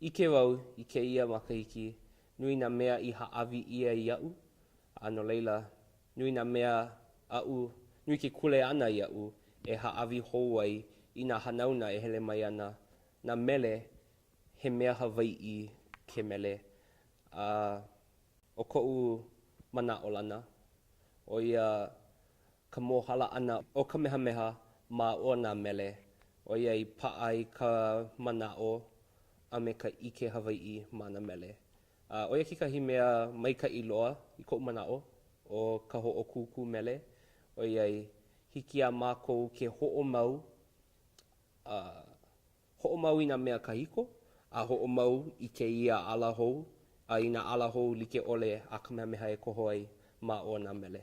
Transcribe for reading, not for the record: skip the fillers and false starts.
ike wau I ke ia makahiki, nui nā mea I haawi ia iau, no leila, nui nā mea au, nui ke kule ana iau, e haawi hou ai I nā hanauna e hele mai ana, nā mele, he mea Hawaii ke mele. O ko'u mana o lana, o ia ka mohala ana o Kamehameha ma o nā mele, o ia I pa'a I ka mana'o a me ka ike Hawaii ma nā mele. O ia kekahi mea maika'i loa I ko'u mana'o o ka ho'okūkū mele, o ia hiki a mākou ke ho'omau I nā mea kahiko, a ho'omau I ke ia ala hou, I nā ala hou like ole a Kamehameha e koho ai ma o nā mele.